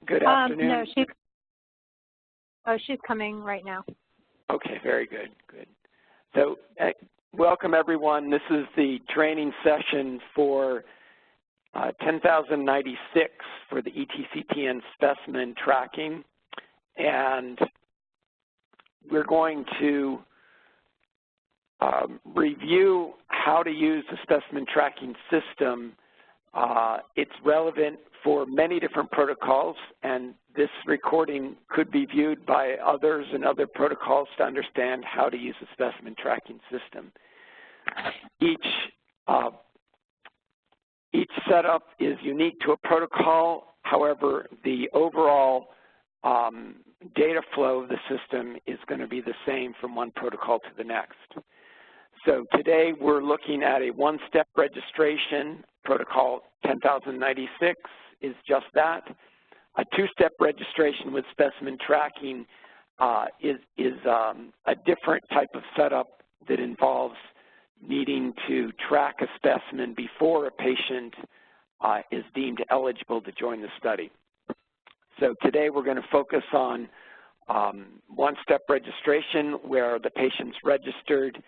Good afternoon. No, she's coming right now. Okay, very good, good. So welcome everyone. This is the training session for 10,096 for the ETCTN specimen tracking. And we're going to review how to use the specimen tracking system. It's relevant for many different protocols, and this recording could be viewed by others and other protocols to understand how to use the specimen tracking system. Each setup is unique to a protocol. However, the overall data flow of the system is going to be the same from one protocol to the next. So today we're looking at a one-step registration. Protocol 10,096 is just that. A two-step registration with specimen tracking is a different type of setup that involves needing to track a specimen before a patient is deemed eligible to join the study. So today we're going to focus on one-step registration where the patient's registered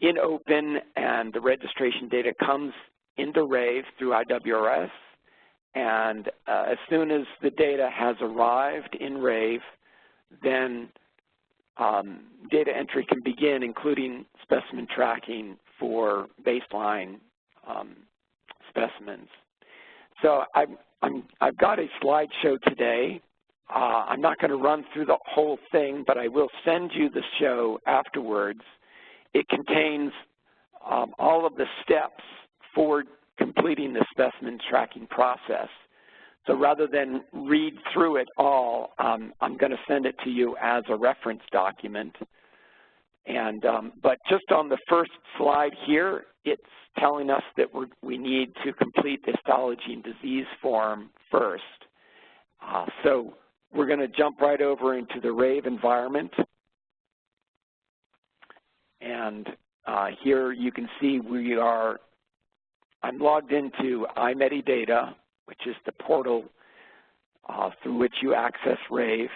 in open and the registration data comes into RAVE through IWRS, and as soon as the data has arrived in RAVE, then data entry can begin, including specimen tracking for baseline specimens. So I've got a slideshow today. I'm not going to run through the whole thing, but I will send you the show afterwards. It contains all of the steps for completing the specimen tracking process. So rather than read through it all, I'm going to send it to you as a reference document. And but just on the first slide here, it's telling us that we need to complete the histology and disease form first. So we're going to jump right over into the RAVE environment. And here you can see I'm logged into iMedidata, which is the portal through which you access RAVE,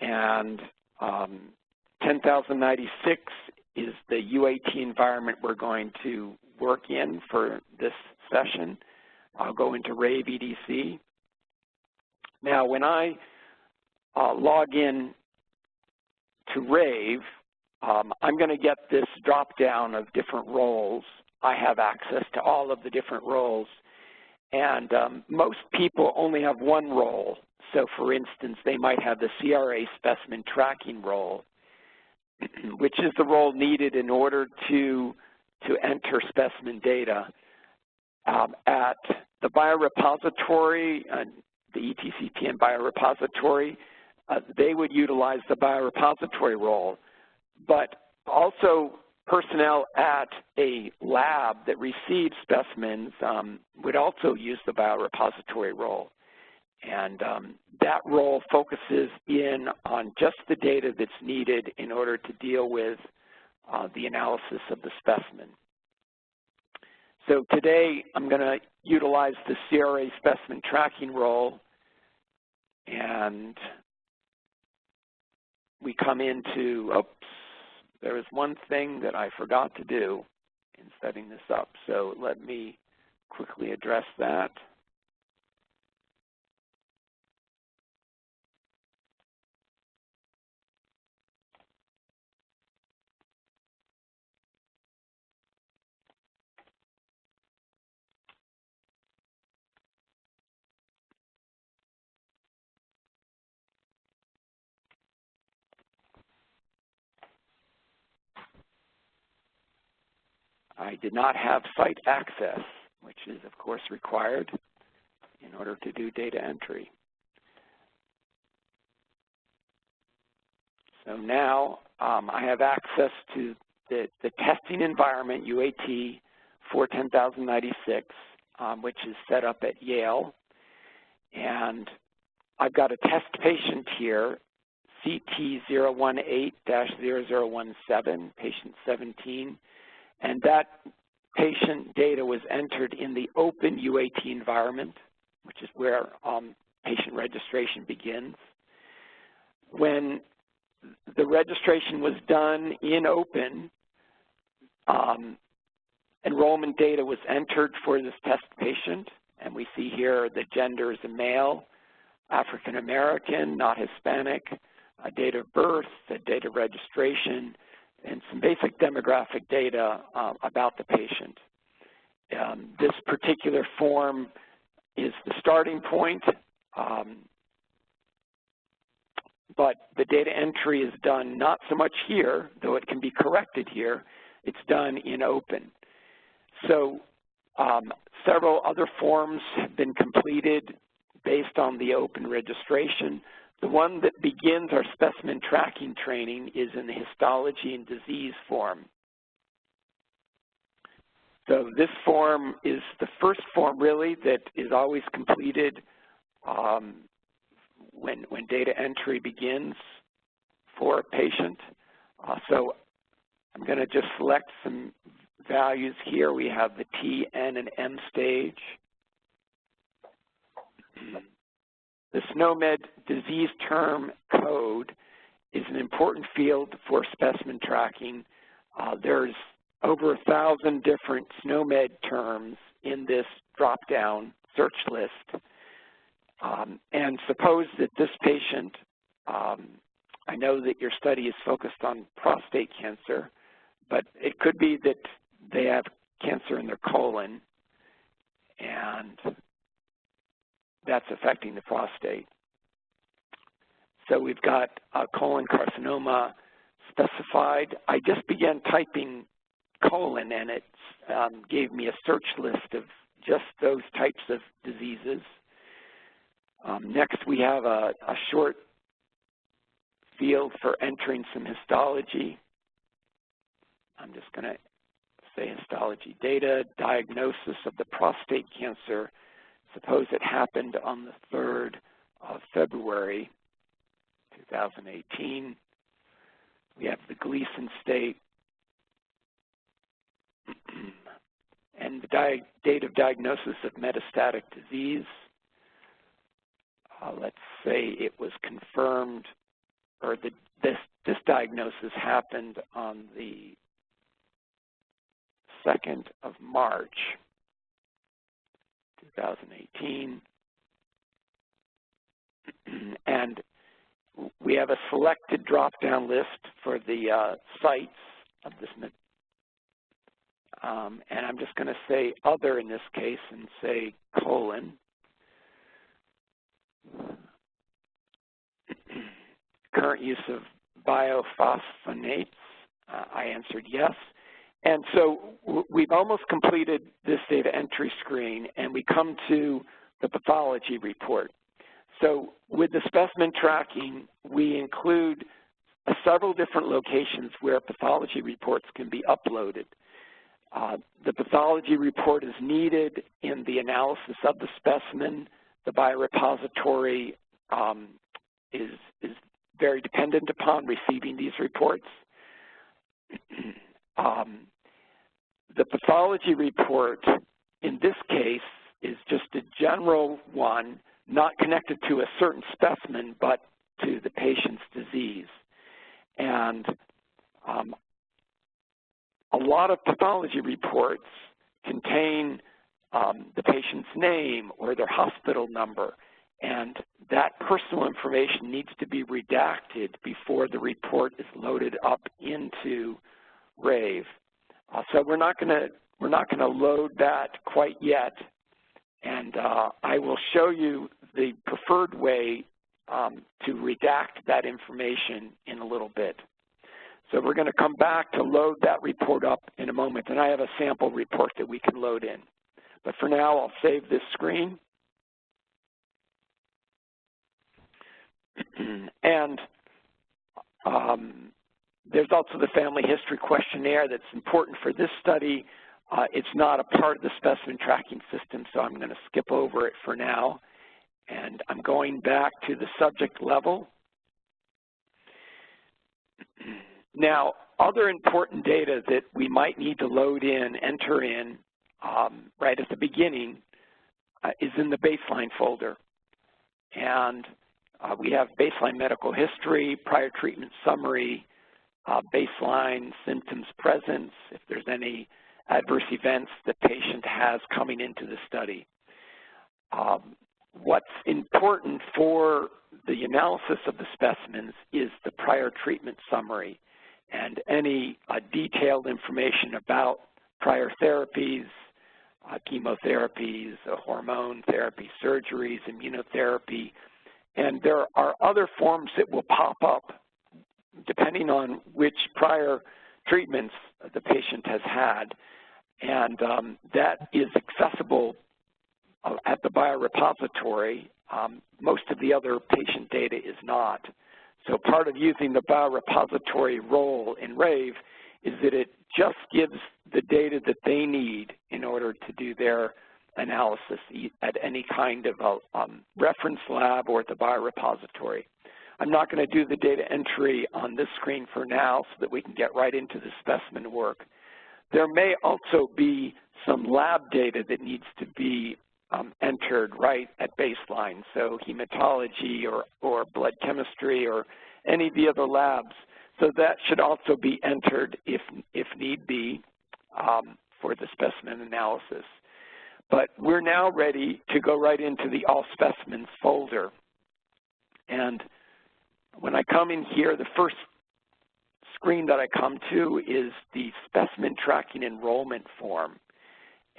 and 10,096 is the UAT environment we're going to work in for this session. I'll go into RAVE EDC. Now, when I log in to RAVE, I'm going to get this drop-down of different roles. I have access to all of the different roles, and most people only have one role. So, for instance, they might have the CRA specimen tracking role, which is the role needed in order to enter specimen data. At the biorepository, the ETCTN biorepository, they would utilize the biorepository role. But also personnel at a lab that receives specimens would also use the biorepository role. And that role focuses in on just the data that's needed in order to deal with the analysis of the specimen. So today I'm going to utilize the CRA specimen tracking role, and we come into, oops, there was one thing that I forgot to do in setting this up, so let me quickly address that. I did not have site access, which is, of course, required in order to do data entry. So now I have access to the testing environment, UAT, for 10,096, which is set up at Yale. And I've got a test patient here, CT018-0017, patient 17. And that patient data was entered in the open UAT environment, which is where patient registration begins. When the registration was done in open, enrollment data was entered for this test patient, and we see here the gender is a male, African American, not Hispanic, a date of birth, a date of registration, and some basic demographic data about the patient. This particular form is the starting point, but the data entry is done not so much here, though it can be corrected here. It's done in open. So several other forms have been completed based on the open registration. The one that begins our specimen tracking training is in the histology and disease form. So this form is the first form, really, that is always completed when data entry begins for a patient. So I'm going to just select some values here. We have the T, N, and M stage. The SNOMED disease term code is an important field for specimen tracking. There's over 1,000 different SNOMED terms in this drop-down search list. And suppose that this patient, I know that your study is focused on prostate cancer, but it could be that they have cancer in their colon, and that's affecting the prostate. So we've got colon carcinoma specified. I just began typing colon, and it gave me a search list of just those types of diseases. Next, we have a short field for entering some histology. I'm just going to say histology data, diagnosis of the prostate cancer. Suppose it happened on the 3rd of February, 2018. We have the Gleason state and the date of diagnosis of metastatic disease. Let's say it was confirmed, or this diagnosis happened on the 2nd of March, 2018. And we have a selected drop-down list for the sites of this, and I'm just going to say other in this case and say colon. Current use of biophosphonates, I answered yes. And so we've almost completed this data entry screen, and we come to the pathology report. So with the specimen tracking, we include several different locations where pathology reports can be uploaded. The pathology report is needed in the analysis of the specimen. The biorepository is very dependent upon receiving these reports. The pathology report in this case is just a general one, not connected to a certain specimen, but to the patient's disease. And a lot of pathology reports contain the patient's name or their hospital number, and that personal information needs to be redacted before the report is loaded up into RAVE. So we're not going to load that quite yet, and I will show you the preferred way to redact that information in a little bit. So we're going to come back to load that report up in a moment, and I have a sample report that we can load in. But for now, I'll save this screen. And there's also the family history questionnaire that's important for this study. It's not a part of the specimen tracking system, so I'm going to skip over it for now. And I'm going back to the subject level. Now, other important data that we might need to load in, enter in right at the beginning is in the baseline folder. And we have baseline medical history, prior treatment summary, baseline symptoms presence, if there's any adverse events the patient has coming into the study. What's important for the analysis of the specimens is the prior treatment summary and any detailed information about prior therapies, chemotherapies, hormone therapy, surgeries, immunotherapy. And there are other forms that will pop up depending on which prior treatments the patient has had. And that is accessible at the biorepository. Most of the other patient data is not. So part of using the biorepository role in RAVE is that it just gives the data that they need in order to do their analysis at any kind of a reference lab or at the biorepository. I'm not going to do the data entry on this screen for now so that we can get right into the specimen work. There may also be some lab data that needs to be entered right at baseline, so hematology or blood chemistry or any of the other labs. So that should also be entered if need be for the specimen analysis. But we're now ready to go right into the All Specimens folder. And when I come in here, the first screen that I come to is the specimen tracking enrollment form.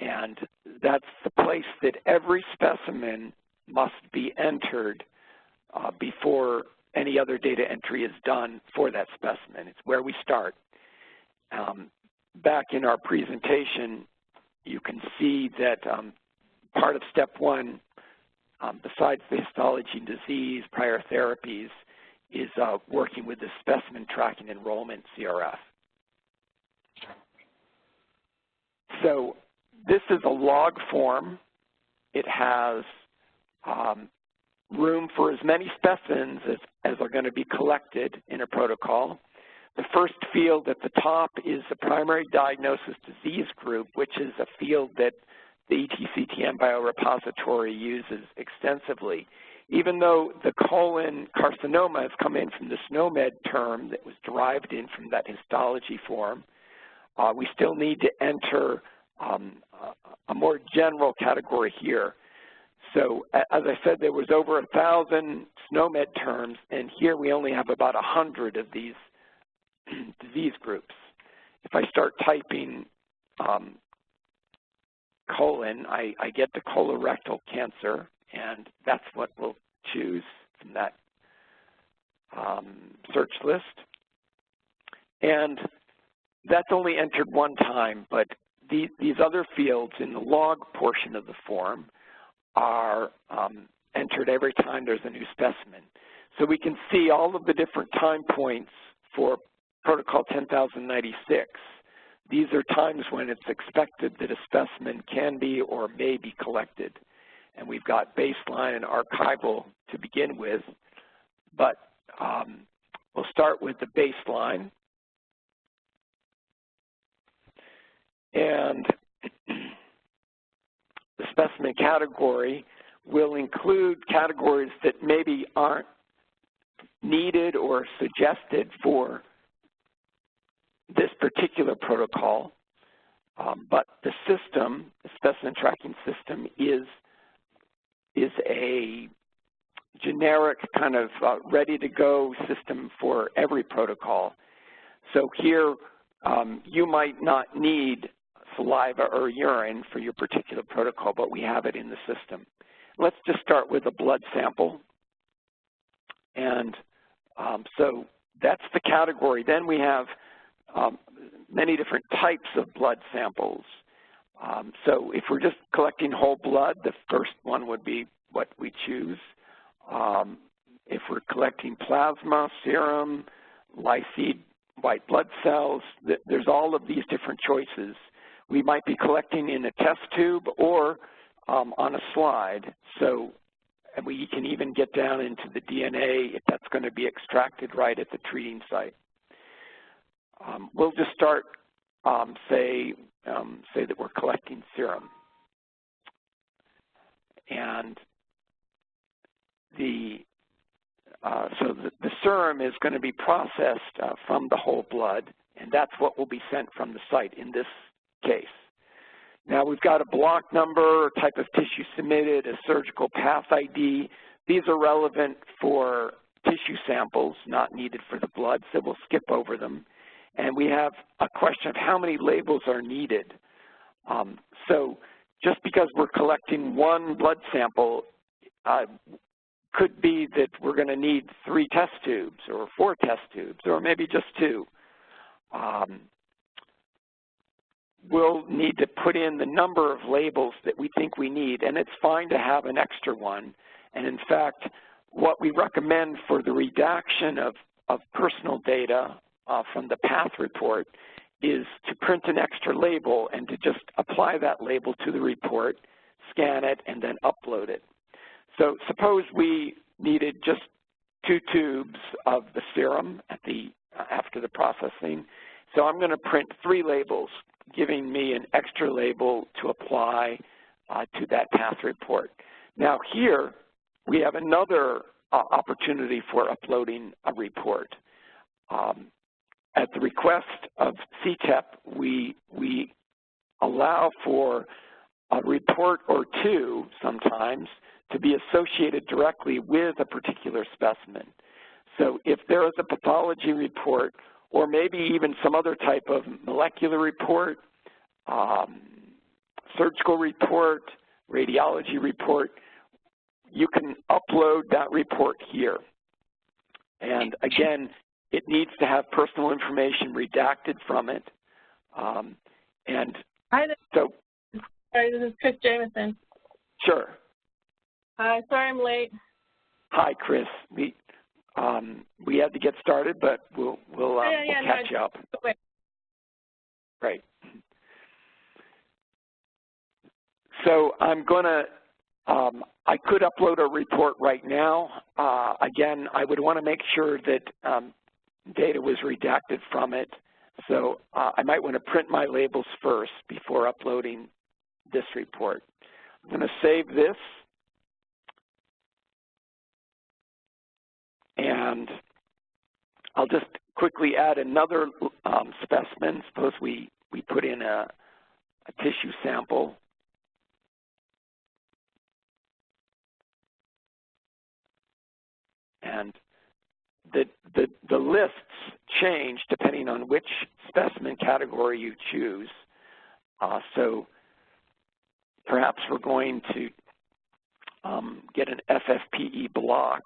And that's the place that every specimen must be entered before any other data entry is done for that specimen. It's where we start. Back in our presentation, you can see that part of step one, besides the histology and disease, prior therapies, is working with the specimen tracking enrollment CRF. So this is a log form. It has room for as many specimens as are going to be collected in a protocol. The first field at the top is the primary diagnosis disease group, which is a field that the ETCTN biorepository uses extensively. Even though the colon carcinoma has come in from the SNOMED term that was derived in from that histology form, we still need to enter a more general category here. So as I said, there was over 1,000 SNOMED terms, and here we only have about 100 of these disease groups. If I start typing colon, I get to colorectal cancer, and that's what we'll choose from that search list. And that's only entered one time, but these other fields in the log portion of the form are entered every time there's a new specimen. So we can see all of the different time points for Protocol 10,096. These are times when it's expected that a specimen can be or may be collected. And we've got baseline and archival to begin with, but we'll start with the baseline. And the specimen category will include categories that maybe aren't needed or suggested for this particular protocol, but the system, the specimen tracking system, is a generic kind of ready-to-go system for every protocol. So here, you might not need saliva or urine for your particular protocol, but we have it in the system. Let's just start with a blood sample. And so that's the category. Then we have many different types of blood samples. So if we're just collecting whole blood, the first one would be what we choose. If we're collecting plasma, serum, lyseed, white blood cells, there's all of these different choices. We might be collecting in a test tube or on a slide. So we can even get down into the DNA if that's going to be extracted right at the treating site. We'll just start, say that we're collecting serum. And the serum is going to be processed from the whole blood, and that's what will be sent from the site in this case. Now we've got a block number, type of tissue submitted, a surgical path ID. These are relevant for tissue samples, not needed for the blood, so we'll skip over them. And we have a question of how many labels are needed. So just because we're collecting one blood sample, could be that we're going to need 3 test tubes or 4 test tubes or maybe just 2. We'll need to put in the number of labels that we think we need, and it's fine to have an extra one. And in fact, what we recommend for the redaction of personal data from the path report is to print an extra label and to just apply that label to the report, scan it, and then upload it. So suppose we needed just 2 tubes of the serum after the processing. So I'm going to print 3 labels, giving me an extra label to apply to that path report. Now here, we have another opportunity for uploading a report. At the request of CTEP, we allow for a report or 2 sometimes to be associated directly with a particular specimen. So if there is a pathology report or maybe even some other type of molecular report, surgical report, radiology report, you can upload that report here. And again, it needs to have personal information redacted from it. And Hi, so, sorry, this is Chris Jameson. Sure. Hi, sorry I'm late. Hi, Chris. We had to get started, but we'll catch you up. Wait. Right. So I'm going to, I could upload a report right now. Again, I would want to make sure that data was redacted from it. So I might want to print my labels first before uploading this report. I'm going to save this. And I'll just quickly add another specimen. Suppose we put in a tissue sample. And the lists change depending on which specimen category you choose. So perhaps we're going to get an FFPE block.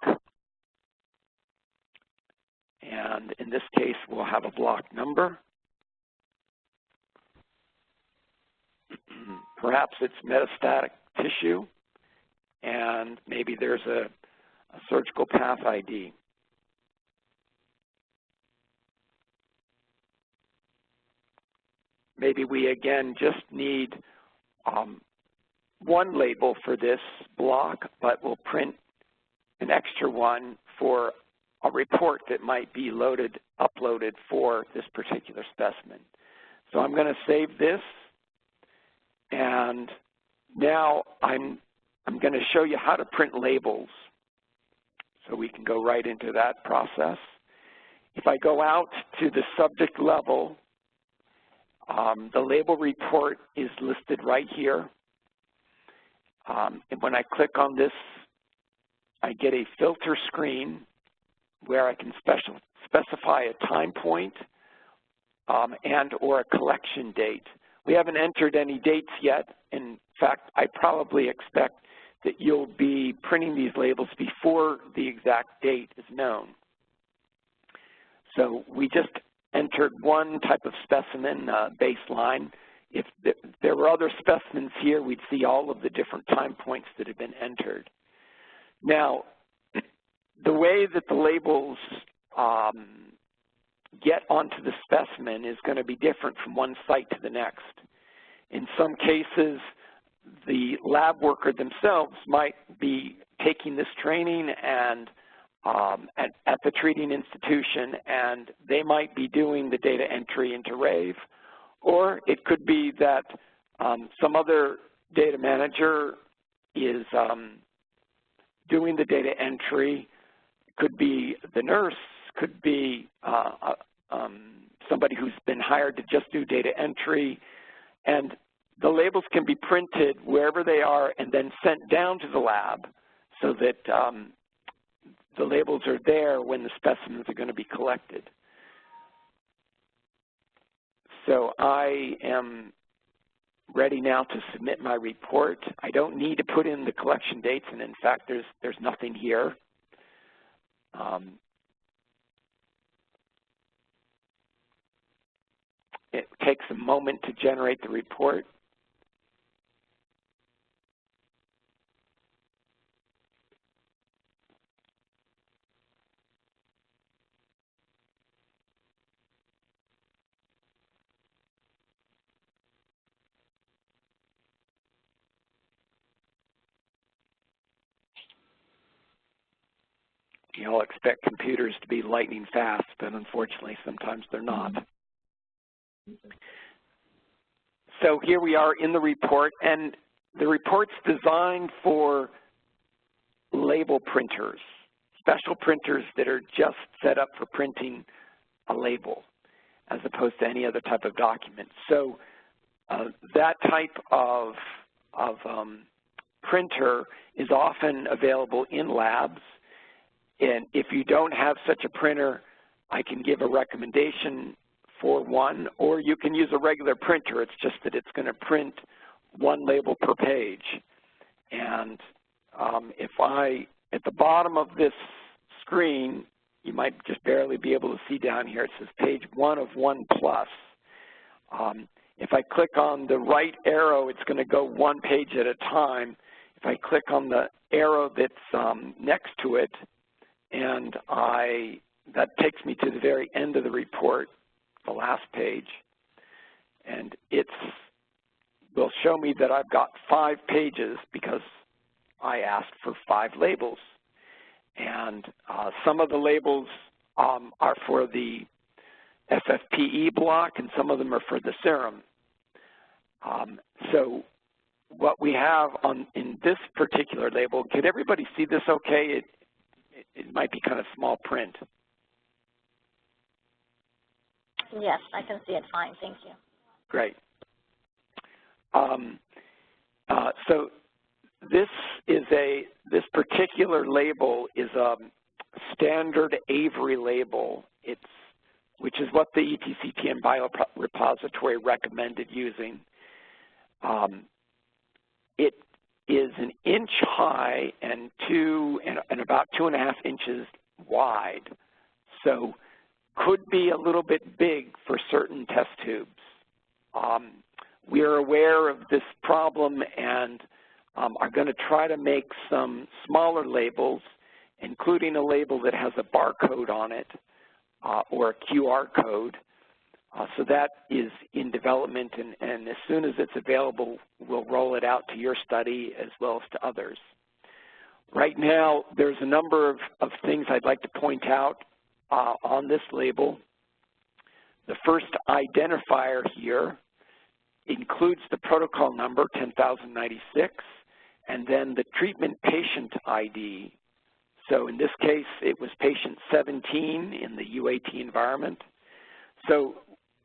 And in this case, we'll have a block number. Perhaps it's metastatic tissue, and maybe there's a surgical path ID. Maybe we, again, just need one label for this block, but we'll print an extra one for a report that might be uploaded for this particular specimen. So I'm going to save this, and now I'm going to show you how to print labels. So we can go right into that process. If I go out to the subject level, the label report is listed right here. And when I click on this, I get a filter screen where I can specify a time point and or a collection date. We haven't entered any dates yet. In fact, I probably expect that you'll be printing these labels before the exact date is known. So we just entered one type of specimen baseline. If there were other specimens here, we'd see all of the different time points that have been entered. Now, the way that the labels get onto the specimen is going to be different from one site to the next. In some cases, the lab worker themselves might be taking this training and at the treating institution, and they might be doing the data entry into RAVE. Or it could be that some other data manager is doing the data entry. Could be the nurse, could be somebody who's been hired to just do data entry. And the labels can be printed wherever they are and then sent down to the lab so that the labels are there when the specimens are going to be collected. So I am ready now to submit my report. I don't need to put in the collection dates, and in fact, there's nothing here. It takes a moment to generate the report. You all expect computers to be lightning fast, but unfortunately, sometimes they're not. So here we are in the report, and the report's designed for label printers, special printers that are just set up for printing a label as opposed to any other type of document. So that type of printer is often available in labs. And if you don't have such a printer, I can give a recommendation for one, or you can use a regular printer. It's just that it's going to print one label per page. And if at the bottom of this screen, you might just barely be able to see down here, it says page 1 of 1+. If I click on the right arrow, it's going to go one page at a time. If I click on the arrow that's next to it, and that takes me to the very end of the report, the last page, and it will show me that I've got 5 pages because I asked for 5 labels. And some of the labels are for the FFPE block, and some of them are for the serum. So what we have in this particular label, can everybody see this okay? It might be kind of small print. Yes, I can see it fine. Thank you. Great. So this particular label is a standard Avery label. Which is what the ETCTN biorepository recommended using. It is 1 inch high and about 2.5 inches wide. So could be a little bit big for certain test tubes. We are aware of this problem and are going to try to make some smaller labels, including a label that has a barcode on it or a QR code. So that is in development, and as soon as it's available, we'll roll it out to your study as well as to others. Right now, there's a number of things I'd like to point out on this label. The first identifier here includes the protocol number 10,096 and then the treatment patient ID. So in this case, it was patient 17 in the UAT environment. So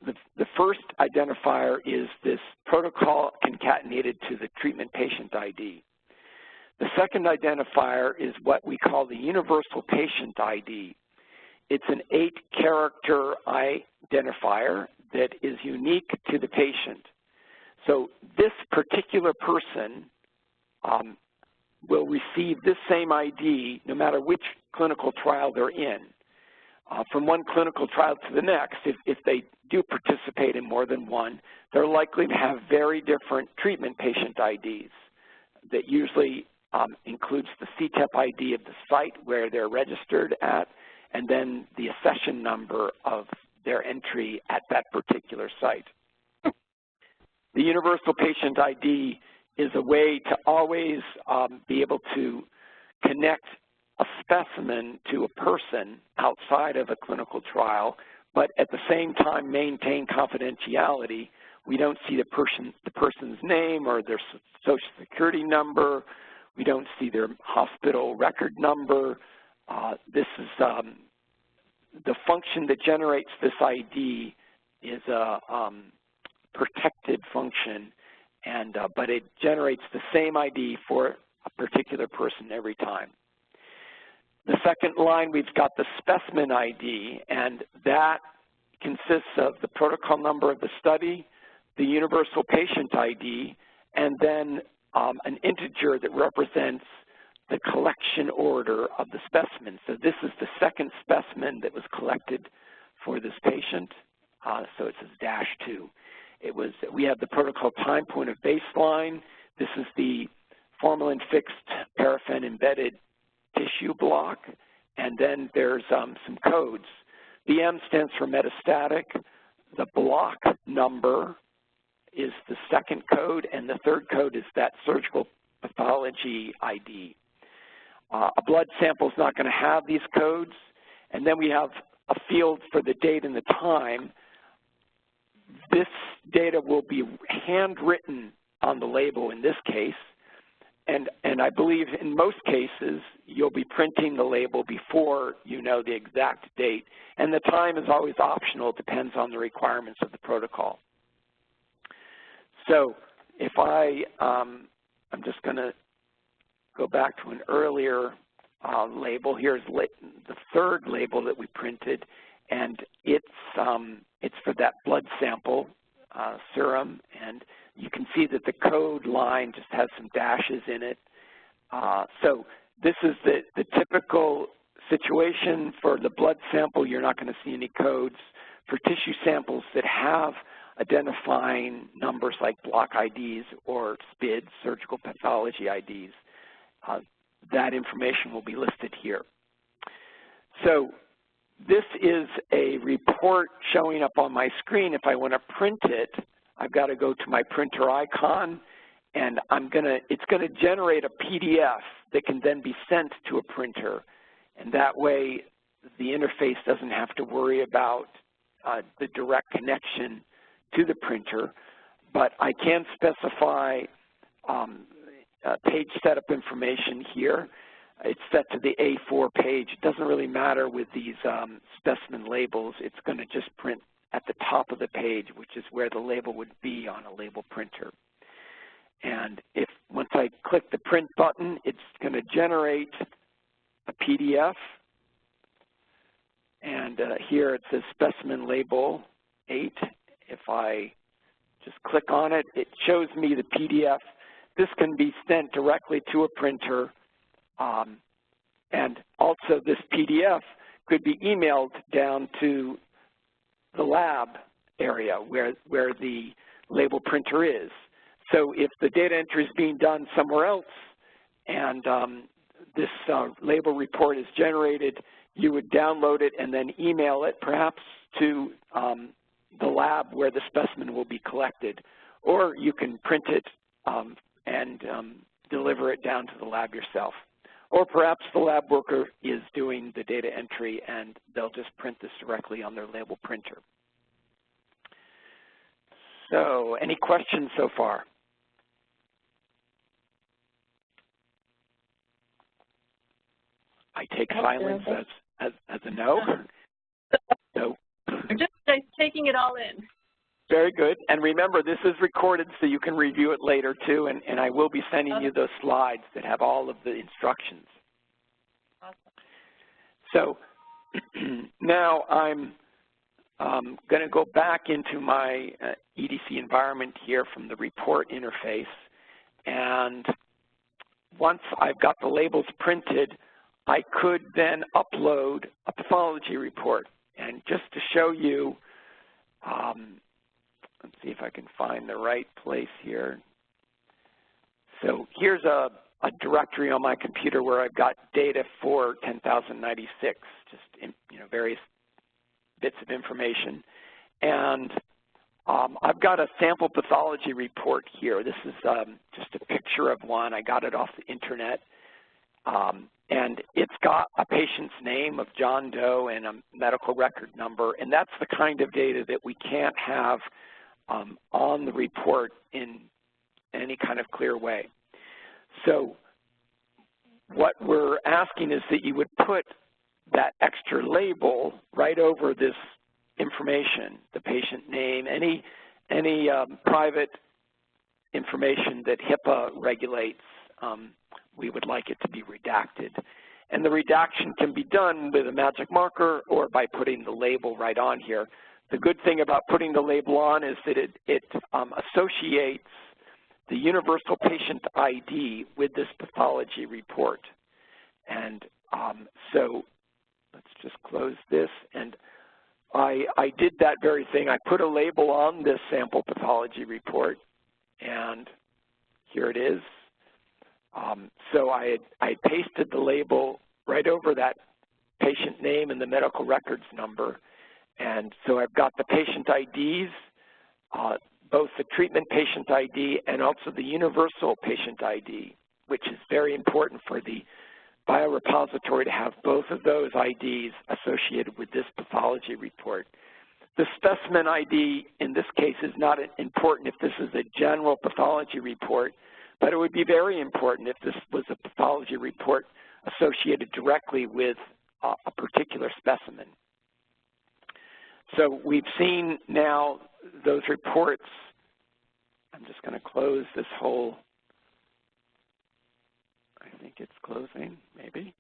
the first identifier is this protocol concatenated to the treatment patient ID. The second identifier is what we call the universal patient ID. It's an 8-character identifier that is unique to the patient. So this particular person will receive this same ID no matter which clinical trial they're in. From one clinical trial to the next, if they do participate in more than one, they're likely to have very different treatment patient IDs that usually includes the CTEP ID of the site where they're registered at, and then the accession number of their entry at that particular site. The universal patient ID is a way to always be able to connect a specimen to a person outside of a clinical trial, but at the same time maintain confidentiality. We don't see the person's name or their social security number. We don't see their hospital record number. This is the function that generates this ID is a protected function, and but it generates the same ID for a particular person every time. The second line, we've got the specimen ID, and that consists of the protocol number of the study, the universal patient ID, and then an integer that represents the collection order of the specimen. So this is the second specimen that was collected for this patient. So it says -2. We have the protocol time point of baseline. This is the formalin-fixed paraffin-embedded tissue block, and then there's some codes. The M stands for metastatic. The block number is the second code, and the third code is that surgical pathology ID. A blood sample is not going to have these codes, and then we have a field for the date and the time. This data will be handwritten on the label in this case, and I believe in most cases you'll be printing the label before you know the exact date, and the time is always optional. It depends on the requirements of the protocol. So if I'm just going to go back to an earlier label. Here's the third label that we printed, and it's for that blood sample serum, and you can see that the code line just has some dashes in it. So this is the typical situation. For the blood sample, you're not going to see any codes. For tissue samples that have identifying numbers like block IDs or SPIDs, surgical pathology IDs, that information will be listed here. So this is a report showing up on my screen. If I want to print it, I've got to go to my printer icon, and it's going to generate a PDF that can then be sent to a printer, and that way the interface doesn't have to worry about the direct connection to the printer, but I can specify page setup information here. It's set to the A4 page. It doesn't really matter with these specimen labels. It's going to just print at the top of the page, which is where the label would be on a label printer. And once I click the print button, it's going to generate a PDF. And here it says specimen label 8. If I just click on it, it shows me the PDF. This can be sent directly to a printer, and also this PDF could be emailed down to the lab area where the label printer is. So if the data entry is being done somewhere else and this label report is generated, you would download it and then email it perhaps to the lab where the specimen will be collected, or you can print it and deliver it down to the lab yourself. Or perhaps the lab worker is doing the data entry and they'll just print this directly on their label printer. So, any questions so far? I take silence as a no. No. We're just taking it all in. Very good. And remember, this is recorded so you can review it later too, and I will be sending you those slides that have all of the instructions. Awesome. So now I'm going to go back into my EDC environment here from the report interface, and once I've got the labels printed, I could then upload a pathology report. And just to show you, let's see if I can find the right place here. So here's a directory on my computer where I've got data for 10,096, just various bits of information. And I've got a sample pathology report here. This is just a picture of one. I got it off the internet. And it's got a patient's name of John Doe and a medical record number, and that's the kind of data that we can't have on the report in any kind of clear way. So what we're asking is that you would put that extra label right over this information, the patient name, any private information that HIPAA regulates. We would like it to be redacted. And the redaction can be done with a magic marker or by putting the label right on here. The good thing about putting the label on is that it associates the universal patient ID with this pathology report. And so let's just close this. And I did that very thing. I put a label on this sample pathology report, and here it is. So I pasted the label right over that patient name and the medical records number. And so I've got the patient IDs, both the treatment patient ID and also the universal patient ID, which is very important for the biorepository to have both of those IDs associated with this pathology report. The specimen ID in this case is not important if this is a general pathology report, but it would be very important if this was a pathology report associated directly with a particular specimen. So we've seen now those reports. I'm just going to close this whole, I think it's closing, maybe.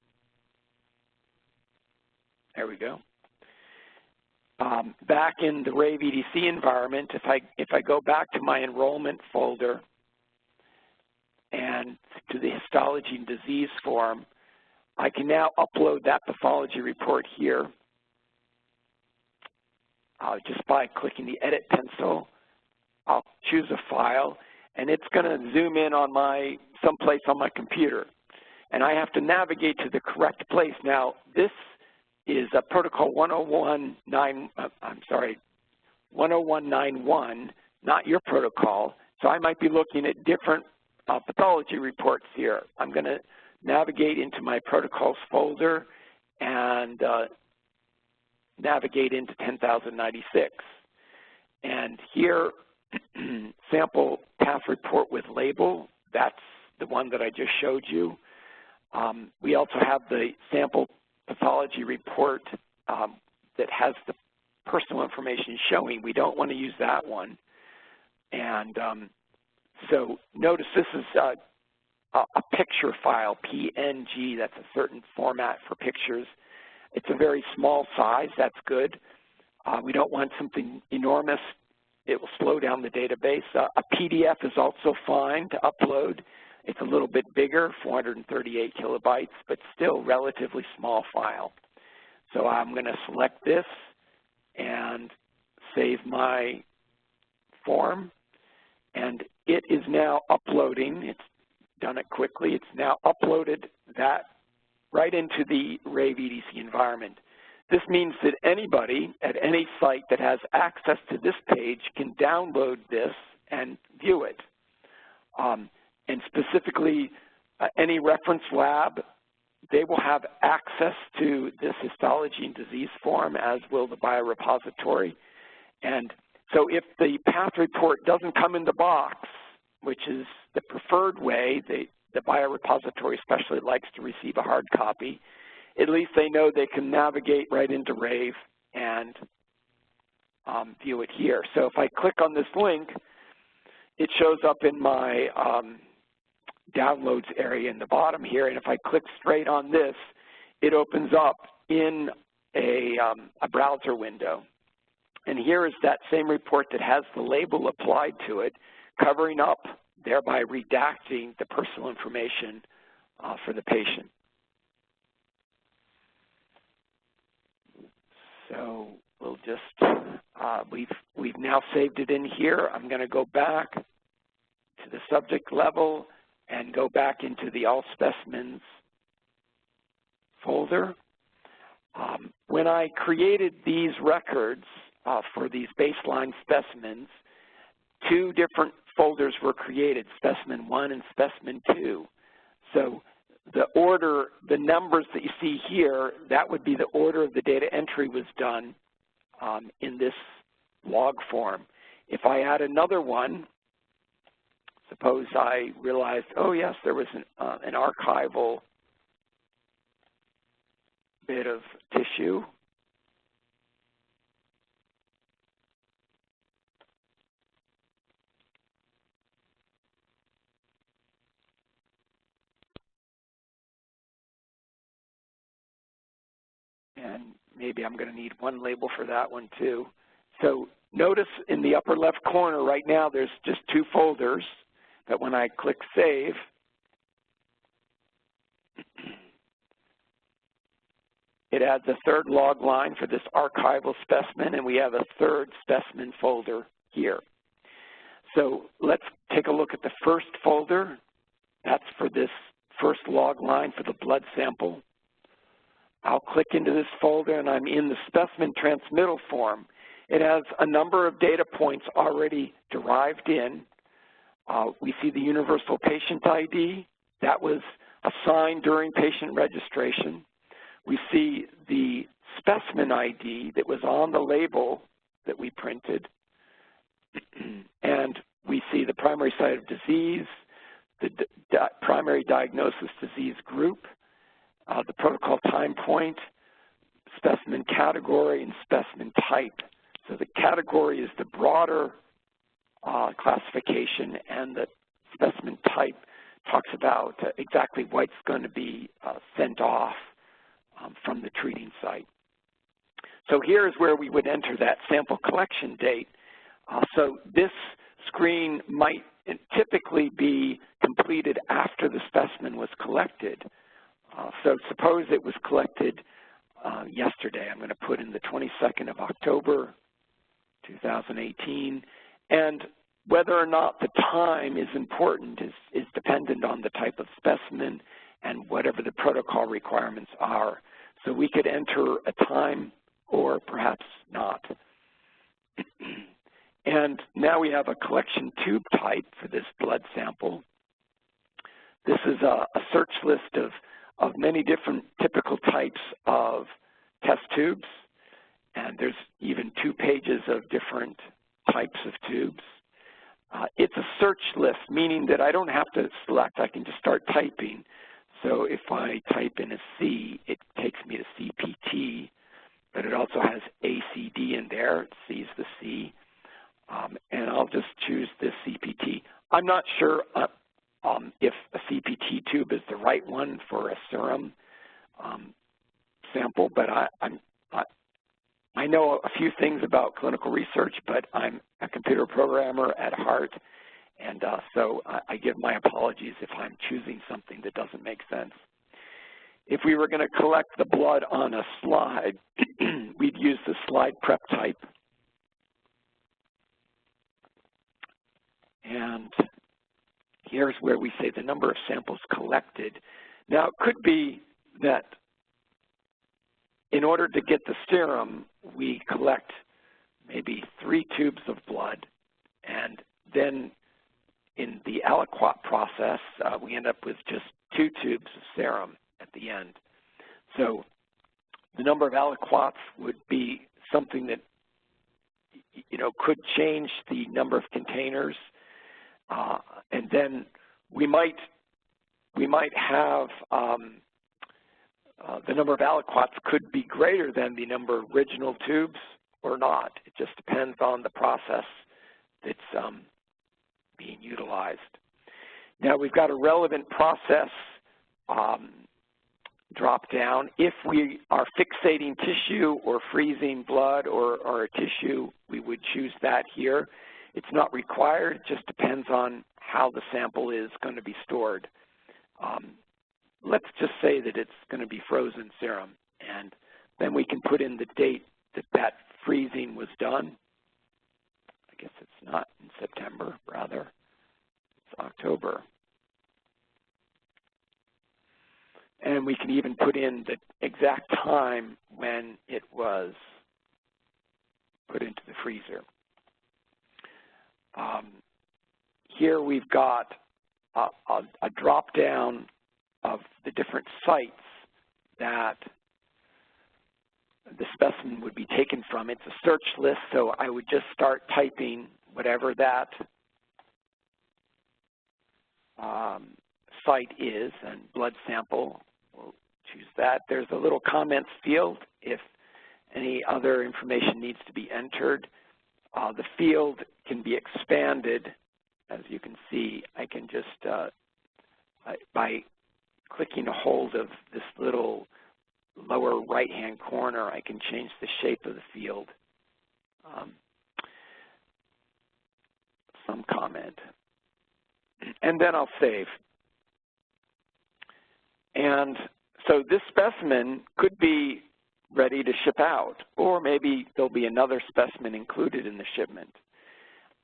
There we go. Back in the Rave EDC environment, if I go back to my enrollment folder and to the histology and disease form, I can now upload that pathology report here just by clicking the edit pencil. I'll choose a file, and it's going to zoom in on someplace on my computer. And I have to navigate to the correct place. Now, this is a protocol 10191, not your protocol. So I might be looking at different pathology reports here. I'm going to navigate into my protocols folder and navigate into 10,096. And here, sample path report with label, that's the one that I just showed you. We also have the sample pathology report that has the personal information showing. We don't want to use that one. And so notice this is a picture file, PNG. That's a certain format for pictures. It's a very small size. That's good. We don't want something enormous. It will slow down the database. A PDF is also fine to upload. It's a little bit bigger, 438 kilobytes, but still relatively small file. So I'm going to select this and save my form. And it is now uploading. It's done it quickly. It's now uploaded that right into the Rave EDC environment. This means that anybody at any site that has access to this page can download this and view it. And specifically, any reference lab, they will have access to this histology and disease form, as will the biorepository. And so if the path report doesn't come in the box, which is the preferred way, the biorepository especially likes to receive a hard copy, at least they know they can navigate right into Rave and view it here. So if I click on this link, it shows up in my downloads area in the bottom here, and if I click straight on this, it opens up in a browser window. And here is that same report that has the label applied to it, covering up, thereby redacting the personal information for the patient. So we'll just, we've now saved it in here. I'm going to go back to the subject level and go back into the All Specimens folder. When I created these records for these baseline specimens, two different folders were created, Specimen 1 and Specimen 2. So the order, the numbers that you see here, that would be the order of the data entry was done in this log form. If I add another one, suppose I realized, oh yes, there was an archival bit of tissue. And maybe I'm going to need one label for that one too. So notice in the upper left corner right now there's just 2 folders that when I click Save, it adds a 3rd log line for this archival specimen, and we have a 3rd specimen folder here. So let's take a look at the first folder. That's for this first log line for the blood sample. I'll click into this folder, and I'm in the specimen transmittal form. It has a number of data points already derived in. We see the universal patient ID. That was assigned during patient registration. We see the specimen ID that was on the label that we printed. And we see the primary site of disease, the primary diagnosis disease group, the protocol time point, specimen category, and specimen type. So the category is the broader classification, and the specimen type talks about exactly what's going to be sent off from the treating site. So here's where we would enter that sample collection date. So this screen might typically be completed after the specimen was collected. So suppose it was collected yesterday. I'm going to put in the 22nd of October, 2018. And whether or not the time is important is dependent on the type of specimen and whatever the protocol requirements are. So we could enter a time or perhaps not. And now we have a collection tube type for this blood sample. This is a search list of many different typical types of test tubes, and there's even 2 pages of different types of tubes. It's a search list, meaning that I don't have to select, I can just start typing. So if I type in a C, it takes me to CPT, but it also has ACD in there. It sees the C, and I'll just choose this CPT. I'm not sure if a CPT tube is the right one for a serum sample, but I know a few things about clinical research, but I'm a computer programmer at heart, and so I give my apologies if I'm choosing something that doesn't make sense. If we were going to collect the blood on a slide, we'd use the slide prep type. And here's where we say the number of samples collected. Now, it could be that in order to get the serum, we collect maybe 3 tubes of blood, and then in the aliquot process, we end up with just 2 tubes of serum at the end. So the number of aliquots would be something that, you know, could change the number of containers, and then we might have the number of aliquots could be greater than the number of original tubes or not. It just depends on the process that's being utilized. Now we've got a relevant process drop down. If we are fixating tissue or freezing blood or a tissue, we would choose that here. It's not required. It just depends on how the sample is going to be stored. Let's just say that it's going to be frozen serum, and then we can put in the date that freezing was done. I guess it's not in September, rather. It's October. And we can even put in the exact time when it was put into the freezer. Here we've got a drop-down of the different sites that the specimen would be taken from. It's a search list, so I would just start typing whatever that site is, and blood sample, we'll choose that. There's a little comments field if any other information needs to be entered. The field can be expanded. As you can see, I can just, by clicking a hold of this little lower right-hand corner, I can change the shape of the field. Some comment. And then I'll save. And so this specimen could be ready to ship out, or maybe there'll be another specimen included in the shipment.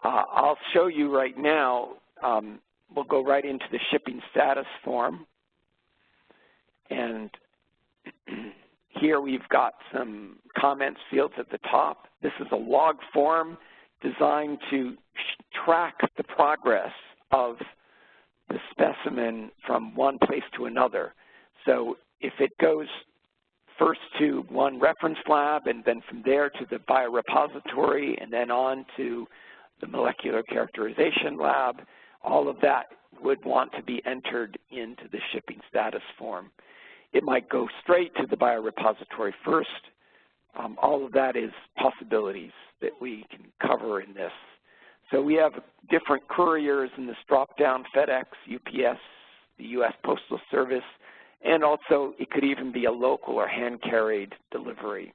I'll show you right now, we'll go right into the shipping status form. And here we've got some comments fields at the top. This is a log form designed to track the progress of the specimen from one place to another. So if it goes first to one reference lab and then from there to the biorepository and then on to the molecular characterization lab, all of that would want to be entered into the shipping status form. It might go straight to the biorepository first. All of that is possibilities that we can cover in this. So we have different couriers in this drop-down: FedEx, UPS, the U.S. Postal Service, and also it could even be a local or hand-carried delivery.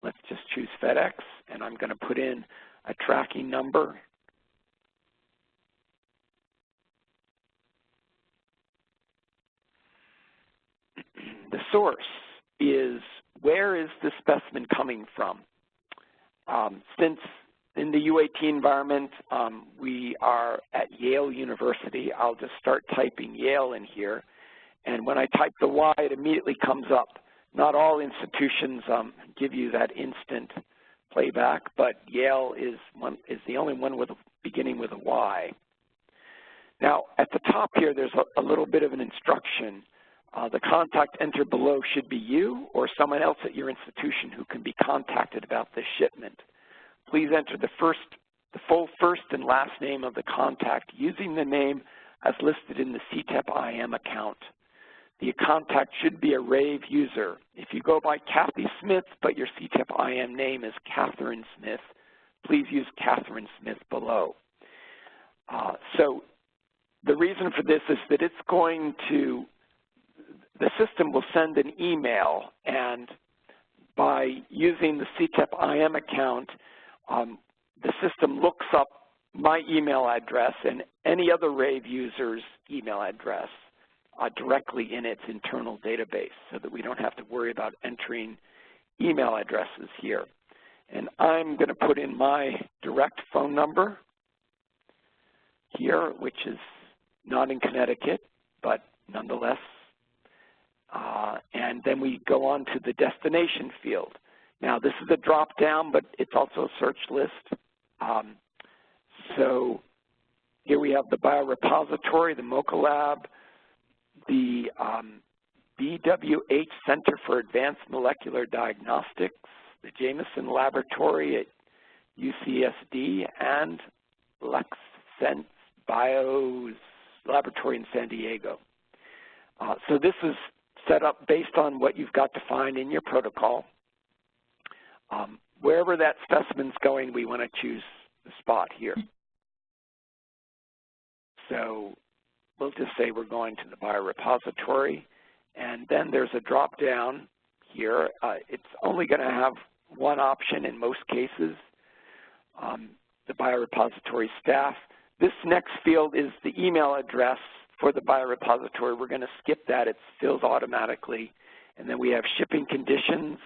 Let's just choose FedEx, and I'm going to put in a tracking number. The source is, where is the specimen coming from? Since in the UAT environment, we are at Yale University, I'll just start typing Yale in here. And when I type the Y, it immediately comes up. Not all institutions give you that instant playback, but Yale is the only one beginning with a Y. Now, at the top here, there's a little bit of an instruction. The contact entered below should be you or someone else at your institution who can be contacted about this shipment. Please enter the full first and last name of the contact using the name as listed in the CTEP-IM account. The contact should be a RAVE user. If you go by Kathy Smith, but your CTEP-IM name is Catherine Smith, please use Catherine Smith below. So the reason for this is that it's going to, the system will send an email, and by using the CTEP-IM account, the system looks up my email address and any other RAVE user's email address directly in its internal database so that we don't have to worry about entering email addresses here. And I'm going to put in my direct phone number here, which is not in Connecticut, but nonetheless. And then we go on to the destination field. Now, this is a drop-down, but it's also a search list. So here we have the biorepository, the MOCA lab, the BWH Center for Advanced Molecular Diagnostics, the Jameson Laboratory at UCSD, and LexSense Bio's laboratory in San Diego. So this is set up based on what you've got defined in your protocol. Wherever that specimen's going, we want to choose the spot here. So we'll just say we're going to the biorepository, and then there's a drop-down here. It's only going to have one option in most cases, the biorepository staff. This next field is the email address for the biorepository. We're going to skip that. It fills automatically. And then we have shipping conditions.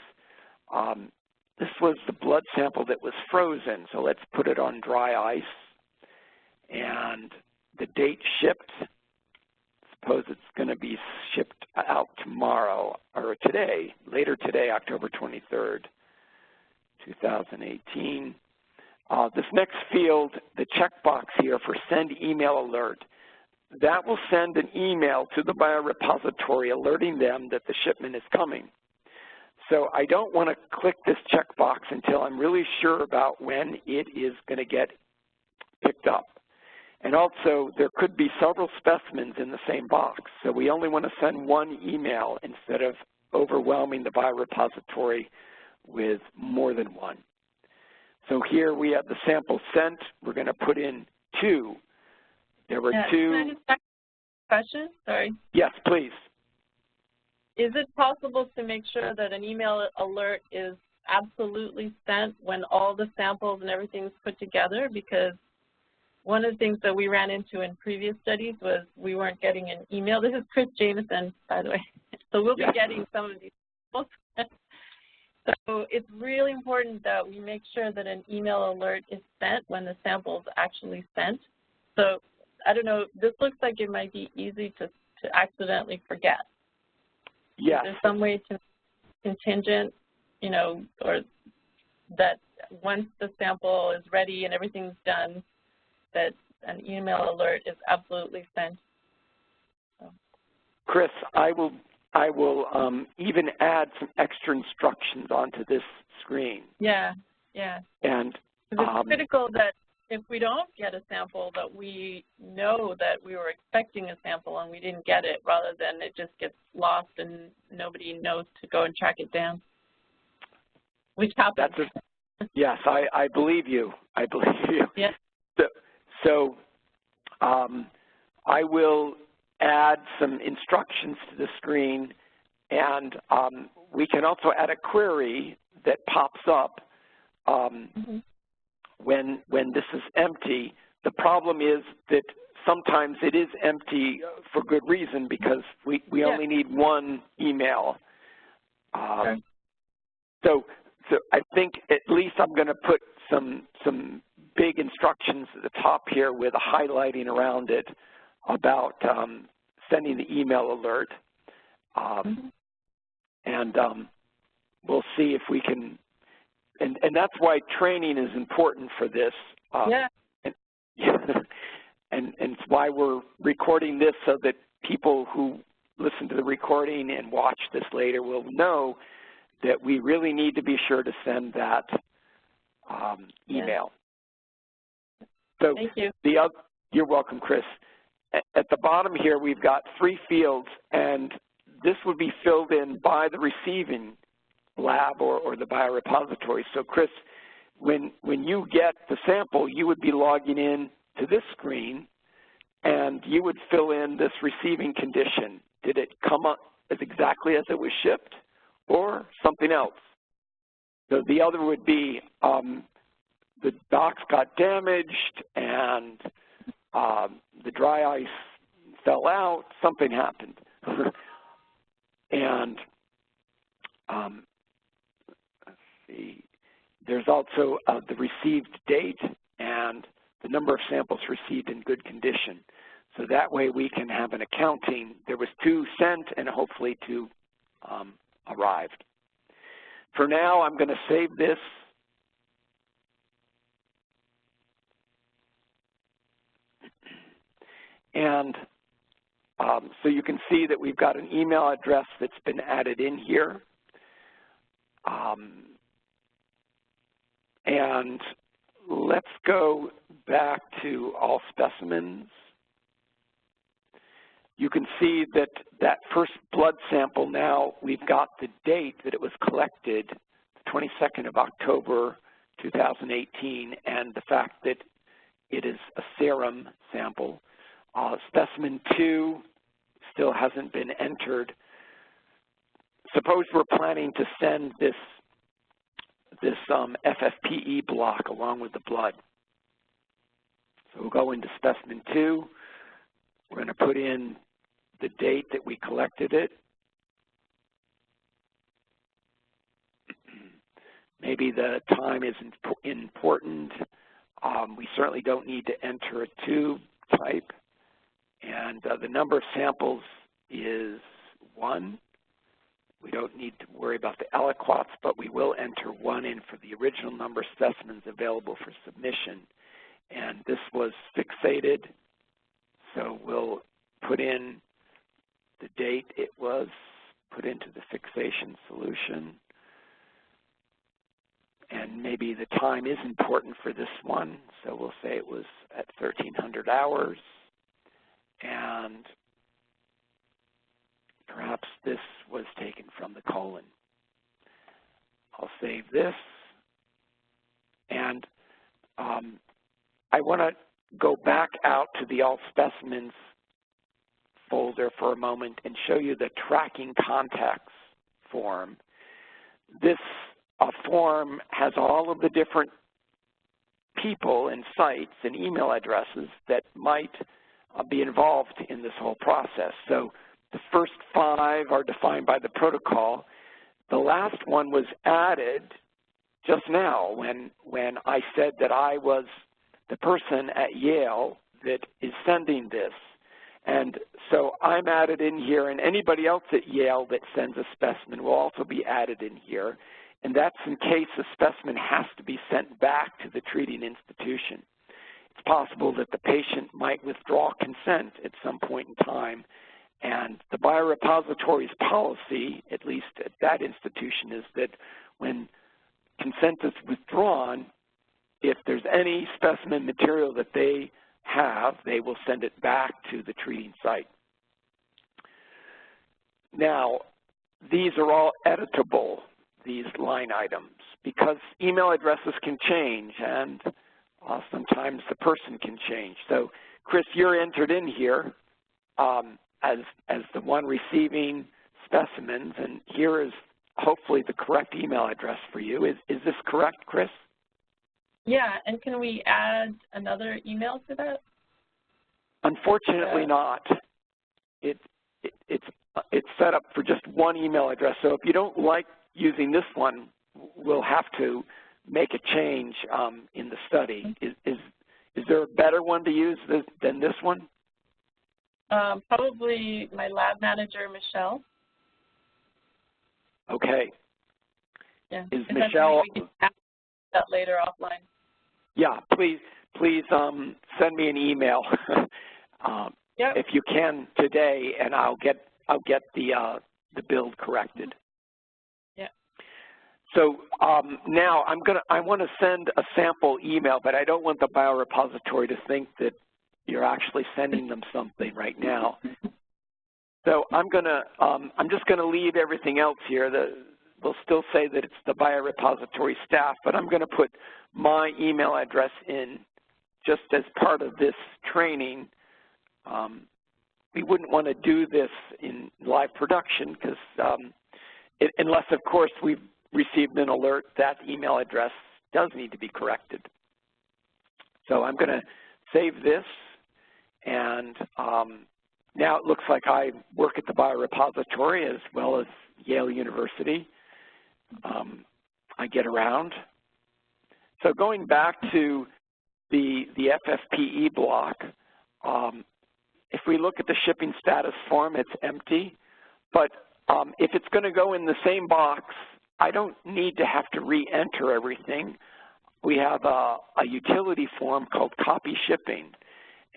This was the blood sample that was frozen, so let's put it on dry ice. And the date shipped, suppose it's going to be shipped out tomorrow, or today, later today, October 23rd, 2018. This next field, the checkbox here for send email alert, that will send an email to the biorepository alerting them that the shipment is coming. So I don't want to click this checkbox until I'm really sure about when it is going to get picked up. And also, there could be several specimens in the same box, so we only want to send one email instead of overwhelming the biorepository with more than one. So here we have the sample sent. We're going to put in 2. There were 2. Can I just ask a question? Sorry. Yes, please. Is it possible to make sure that an email alert is absolutely sent when all the samples and everything's put together? Because one of the things that we ran into in previous studies was we weren't getting an email. This is Chris Jameson, by the way. So we'll be getting some of these samples. So it's really important that we make sure that an email alert is sent when the sample is actually sent. So I don't know, this looks like it might be easy to accidentally forget. Yes. Is there some way to contingent, you know, or that once the sample is ready and everything's done, that an email alert is absolutely sent? So. Chris, I will even add some extra instructions onto this screen. Yeah, yeah. And it's critical that if we don't get a sample, that we know that we were expecting a sample and we didn't get it, rather than it just gets lost and nobody knows to go and track it down, which happens. Yes, I believe you. I believe you. Yes. So I will add some instructions to the screen, and we can also add a query that pops up when this is empty. The problem is that sometimes it is empty for good reason, because we only need one email. Okay. So I think at least I'm going to put some big instructions at the top here with a highlighting around it about sending the email alert. And we'll see if we can, and that's why training is important for this. And it's why we're recording this, so that people who listen to the recording and watch this later will know that we really need to be sure to send that email. So thank you. You're welcome, Chris. At the bottom here, we've got 3 fields, and this would be filled in by the receiving lab or the biorepository. So, Chris, when you get the sample, you would be logging in to this screen, and you would fill in this receiving condition. Did it come up as exactly as it was shipped, or something else? So the other would be the box got damaged, and the dry ice fell out, something happened. And let's see, there's also the received date and the number of samples received in good condition. So that way we can have an accounting. There was 2 sent and hopefully 2 arrived. For now, I'm going to save this. And so you can see that we've got an email address that's been added in here. And let's go back to all specimens. You can see that that first blood sample now, we've got the date that it was collected, the 22nd of October, 2018, and the fact that it is a serum sample. Specimen 2 still hasn't been entered. Suppose we're planning to send this FFPE block along with the blood. So we'll go into specimen 2. We're going to put in the date that we collected it. Maybe the time isn't important. We certainly don't need to enter a tube type. And the number of samples is 1. We don't need to worry about the aliquots, but we will enter 1 in for the original number of specimens available for submission. And this was fixated, so we'll put in the date it was put into the fixation solution. and maybe the time is important for this one, so we'll say it was at 1,300 hours, and perhaps this was taken from the colon. I'll save this, and I want to go back out to the All Specimens folder for a moment and show you the tracking contacts form. This form has all of the different people and sites and email addresses that might be involved in this whole process. So the first 5 are defined by the protocol. The last one was added just now when I said that I was the person at Yale that is sending this. And so I'm added in here, and anybody else at Yale that sends a specimen will also be added in here. And that's in case a specimen has to be sent back to the treating institution. It's possible that the patient might withdraw consent at some point in time, and the biorepository's policy, at least at that institution, is that when consent is withdrawn, if there's any specimen material that they have, they will send it back to the treating site. Now, these are all editable, these line items, because email addresses can change, and sometimes the person can change. So, Chris, you're entered in here as the one receiving specimens, and here is hopefully the correct email address for you. Is this correct, Chris? Yeah, and can we add another email to that? Unfortunately not. It's set up for just one email address. So if you don't like using this one, we'll have to make a change in the study. Is there a better one to use than this one? Probably my lab manager, Michelle. Okay. Yeah. Is Michelle? We can add that later offline. Yeah, please send me an email Yep. if you can today, and I'll get the build corrected. Yeah. So now I want to send a sample email, but I don't want the biorepository to think that you're actually sending them something right now. So I'm just going to leave everything else here. We'll still say that it's the biorepository staff, but I'm going to put my email address in just as part of this training. We wouldn't want to do this in live production because unless, of course, we've received an alert that email address does need to be corrected. So I'm going to save this, and now it looks like I work at the biorepository as well as Yale University. I get around. So going back to the FFPE block, if we look at the shipping status form, it's empty. But if it's going to go in the same box, I don't need to have to re-enter everything. We have a utility form called copy shipping.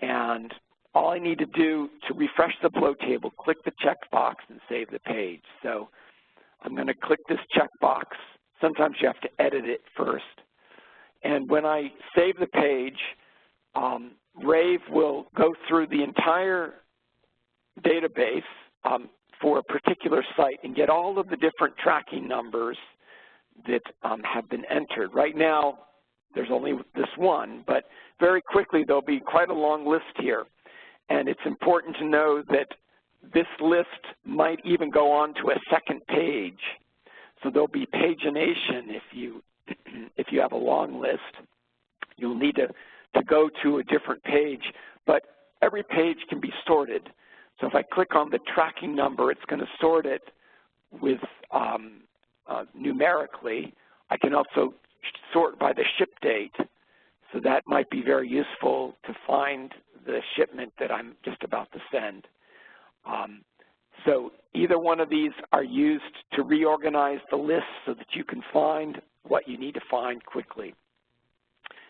And all I need to do to refresh the flow table, click the checkbox and save the page. So I'm going to click this checkbox. Sometimes you have to edit it first. And when I save the page, Rave will go through the entire database for a particular site and get all of the different tracking numbers that have been entered. Right now, there's only this one, but very quickly there'll be quite a long list here. And it's important to know that this list might even go on to a second page. So there'll be pagination if you have a long list. You'll need to go to a different page, but every page can be sorted. So if I click on the tracking number, it's going to sort it with numerically. I can also sort by the ship date, so that might be very useful to find the shipment that I'm just about to send. So either one of these are used to reorganize the list so that you can find what you need to find quickly.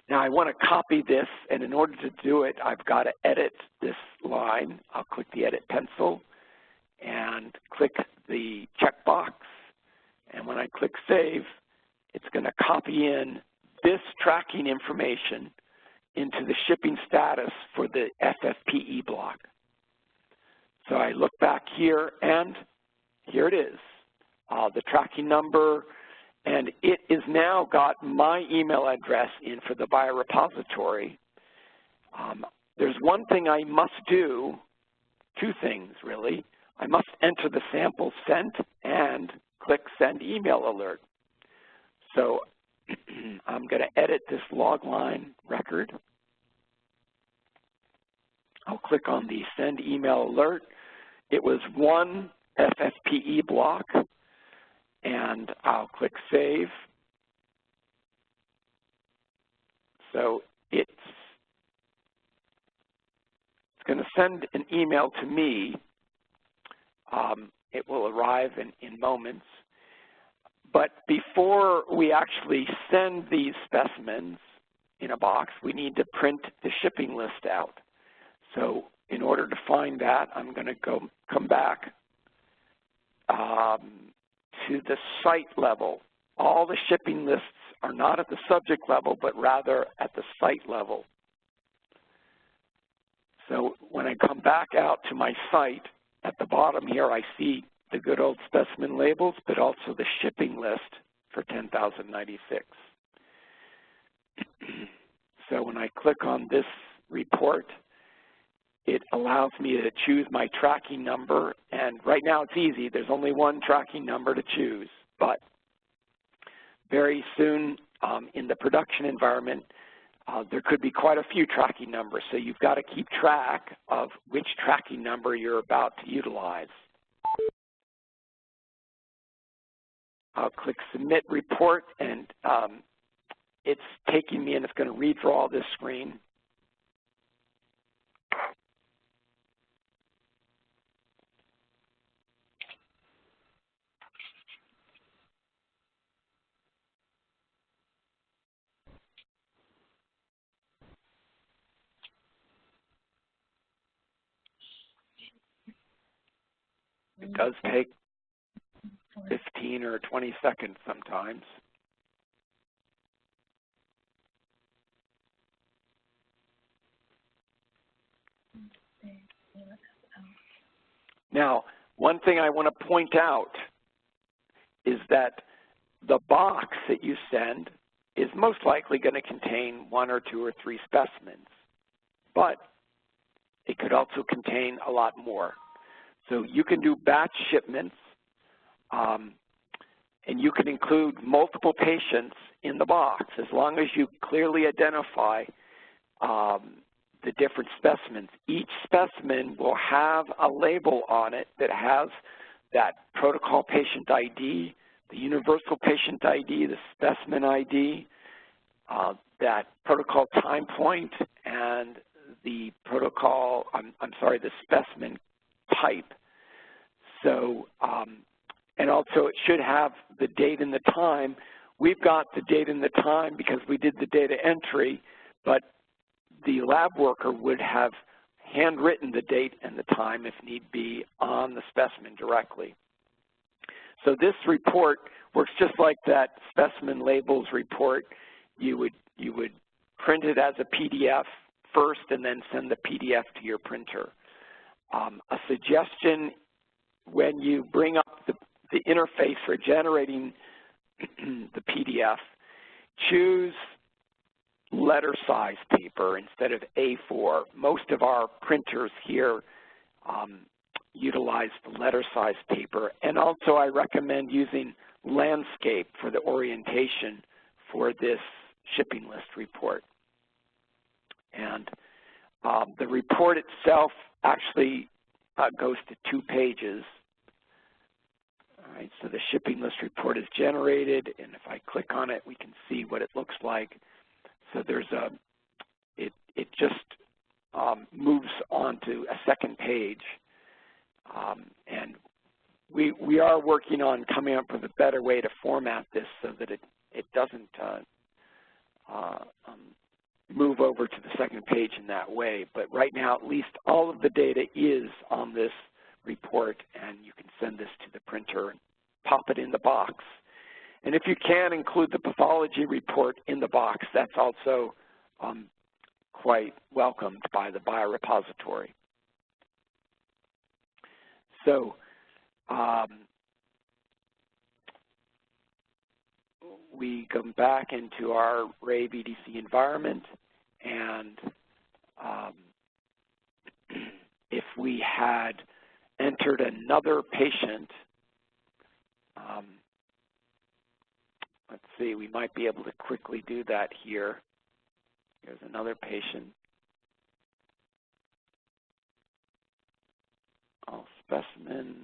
Now I want to copy this, and in order to do it, I've got to edit this line. I'll click the edit pencil and click the checkbox, and when I click save, it's going to copy in this tracking information into the shipping status for the FFPE block. So I look back here, and here it is, the tracking number, and it is now got my email address in for the biorepository. There's one thing I must do, two things really. I must enter the sample sent and click Send Email Alert. So I'm going to edit this log line record. I'll click on the Send Email Alert. It was one FFPE block, and I'll click Save. So it's going to send an email to me. It will arrive in moments. But before we actually send these specimens in a box, we need to print the shipping list out. So in order to find that, I'm going to come back to the site level. All the shipping lists are not at the subject level, but rather at the site level. So when I come back out to my site, at the bottom here I see the good old specimen labels, but also the shipping list for 10,096. So when I click on this report, it allows me to choose my tracking number, and right now it's easy. There's only one tracking number to choose, but very soon in the production environment, there could be quite a few tracking numbers, so you've got to keep track of which tracking number you're about to utilize. I'll click Submit Report, and it's taking me, and it's going to redraw this screen. It does take 15 or 20 seconds sometimes. Now, one thing I want to point out is that the box that you send is most likely going to contain 1 or 2 or 3 specimens, but it could also contain a lot more. So you can do batch shipments, and you can include multiple patients in the box as long as you clearly identify the different specimens. Each specimen will have a label on it that has that protocol patient ID, the universal patient ID, the specimen ID, that protocol time point, and the protocol, the specimen type. So, and also it should have the date and the time. We've got the date and the time because we did the data entry, but the lab worker would have handwritten the date and the time, if need be, on the specimen directly. So this report works just like that specimen labels report. You would print it as a PDF first and then send the PDF to your printer. A suggestion when you bring up the interface for generating the PDF, choose letter size paper instead of A4. Most of our printers here utilize the letter size paper, and also I recommend using landscape for the orientation for this shipping list report. And the report itself actually goes to 2 pages. All right, so the shipping list report is generated, and if I click on it, we can see what it looks like. So there's it just moves on to a second page, and we are working on coming up with a better way to format this so that it doesn't move over to the second page in that way. But right now, at least all of the data is on this report, and you can send this to the printer and pop it in the box. And if you can include the pathology report in the box, that's also quite welcomed by the biorepository. So we come back into our RAVE EDC environment, and if we had entered another patient, let's see, we might be able to quickly do that here. Here's another patient. All specimens.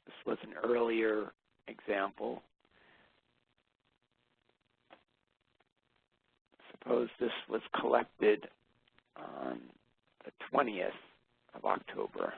This was an earlier example. Suppose this was collected on the 20th of October.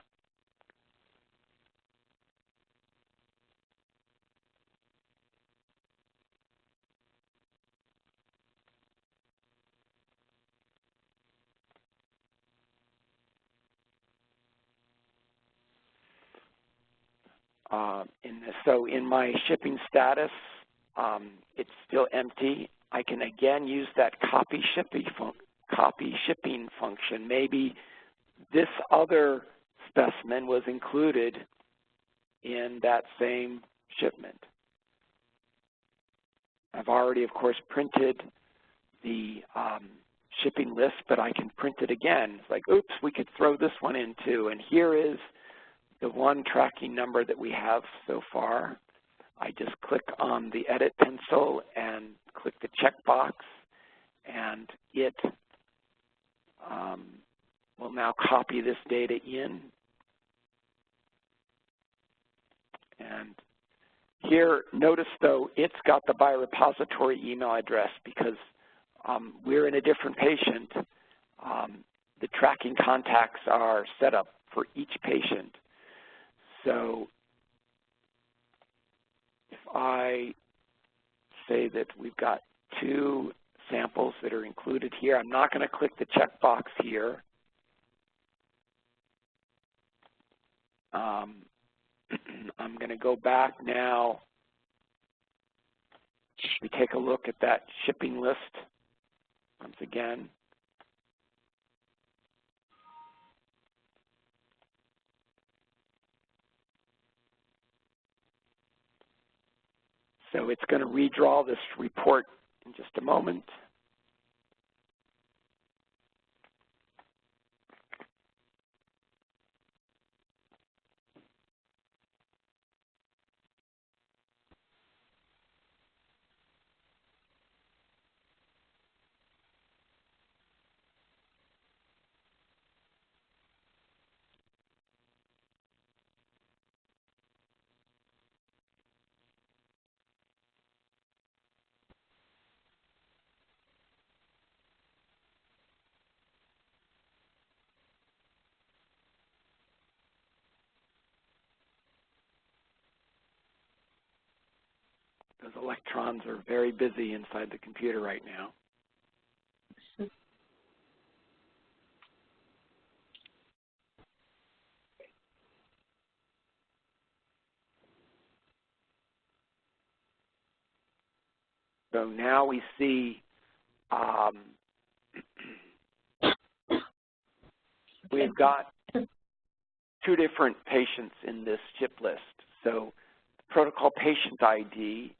So in my shipping status, it's still empty. I can again use that copy shipping function. Maybe this other specimen was included in that same shipment. I've already, of course, printed the shipping list, but I can print it again. It's like, oops, we could throw this one in too. And here is the one tracking number that we have so far. I just click on the edit pencil and click the checkbox, and it will now copy this data in. And here, notice though, it's got the biorepository email address because we're in a different patient. The tracking contacts are set up for each patient. So if I say that we've got 2 samples that are included here, I'm not going to click the checkbox here. I'm going to go back now. We take a look at that shipping list once again. So it's going to redraw this report in just a moment. Those electrons are very busy inside the computer right now. So now we see we've got 2 different patients in this chip list. So the protocol patient ID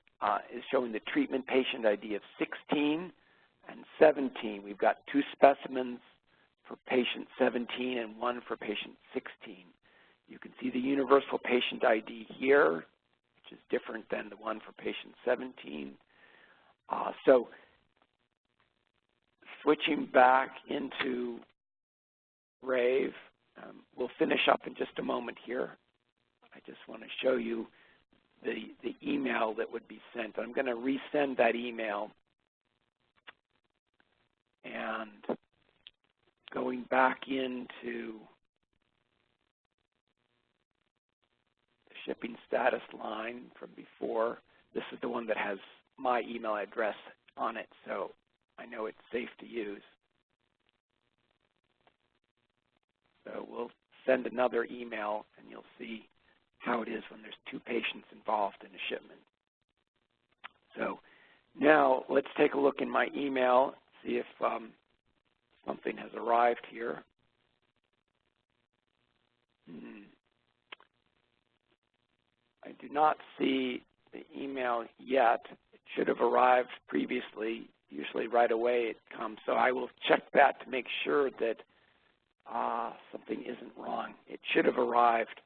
is showing the treatment patient ID of 16 and 17. We've got 2 specimens for patient 17 and 1 for patient 16. You can see the universal patient ID here, which is different than the one for patient 17. So switching back into RAVE, we'll finish up in just a moment here. I just want to show you the email that would be sent. I'm going to resend that email. And going back into the shipping status line from before, this is the one that has my email address on it, so I know it's safe to use. So we'll send another email, and you'll see how it is when there's 2 patients involved in a shipment. So now let's take a look in my email, see if something has arrived here. I do not see the email yet. It should have arrived previously. Usually right away it comes. So I will check that to make sure that something isn't wrong. It should have arrived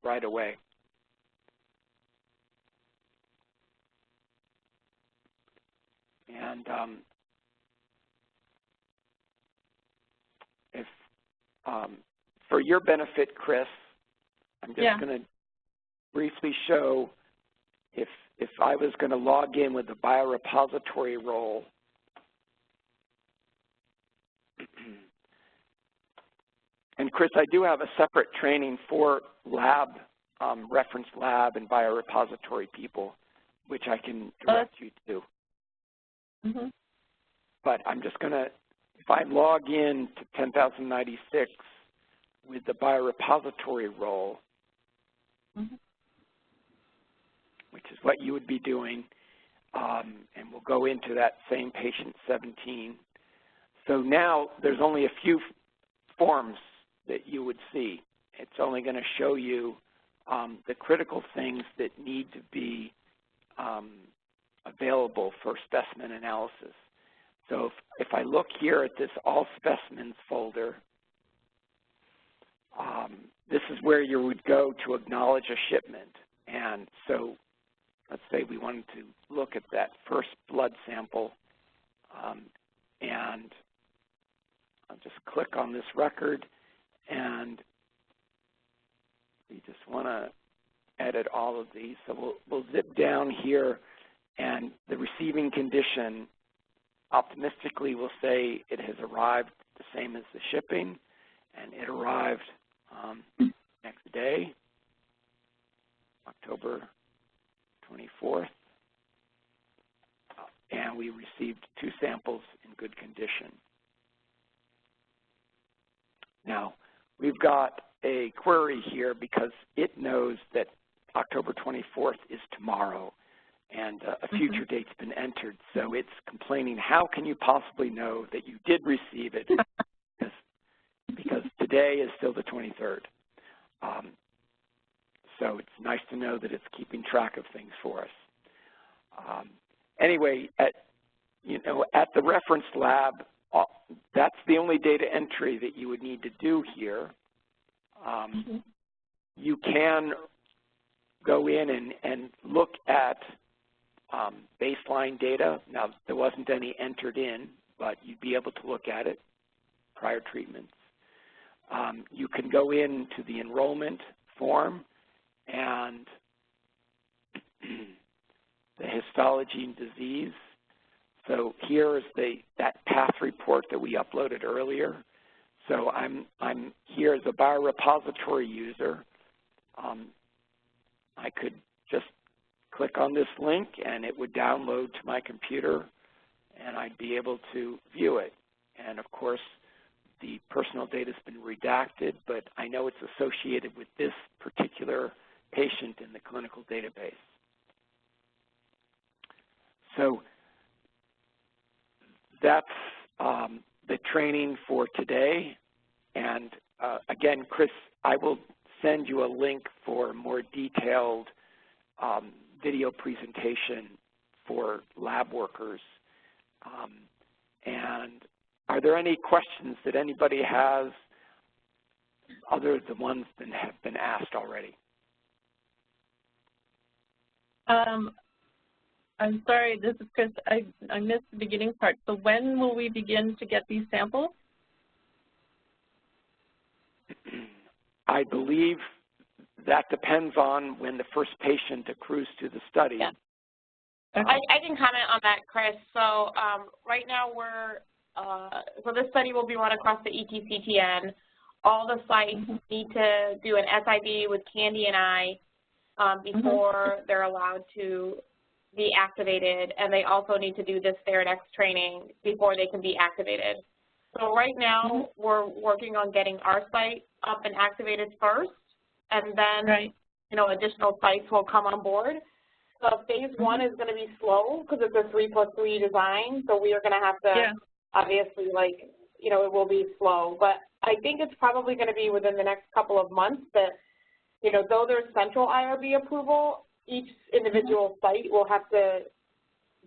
right away. And if for your benefit, Chris, I'm just going to briefly show if I was going to log in with the biorepository role. And Chris, I do have a separate training for lab, reference lab and biorepository people, which I can direct you to. Mm-hmm. But I'm just going to, if I log in to 10,096 with the biorepository role, which is what you would be doing, and we'll go into that same patient 17. So now there's only a few forms that you would see. It's only going to show you the critical things that need to be available for specimen analysis. So if I look here at this All Specimens folder, this is where you would go to acknowledge a shipment. And so let's say we wanted to look at that first blood sample, and I'll just click on this record, and we just want to edit all of these. So we'll zip down here, and the receiving condition optimistically will say it has arrived the same as the shipping, and it arrived next day, October 24th, and we received 2 samples in good condition. Now, we've got a query here because it knows that October 24th is tomorrow, and a future date's been entered. So it's complaining, how can you possibly know that you did receive it? because today is still the 23rd. So it's nice to know that it's keeping track of things for us. Anyway, at the reference lab, that's the only data entry that you would need to do here. You can go in and look at baseline data. Now, there wasn't any entered in, but you'd be able to look at it, prior treatments. You can go into the enrollment form and the histology and disease. So here is that path report that we uploaded earlier. So I'm here as a biorepository user. I could just click on this link and it would download to my computer and I'd be able to view it. And of course, the personal data has been redacted, but I know it's associated with this particular patient in the clinical database. So that's the training for today. And again, Chris, I will send you a link for more detailed video presentation for lab workers. And are there any questions that anybody has other than the ones that have been asked already? I'm sorry, this is Chris. I missed the beginning part. So when will we begin to get these samples? I believe that depends on when the first patient accrues to the study. Yeah. Okay. I can comment on that, Chris. So right now so this study will be run across the ETCTN. All the sites need to do an SIV with Candy and I before they're allowed to be activated, and they also need to do this Theradex training before they can be activated. So right now we're working on getting our site up and activated first, and then additional sites will come on board. So phase one is going to be slow because it's a 3+3 design. So we are going to have to, obviously, like, you know, it will be slow. But I think it's probably going to be within the next couple of months that, you know, though there's central IRB approval, each individual site will have to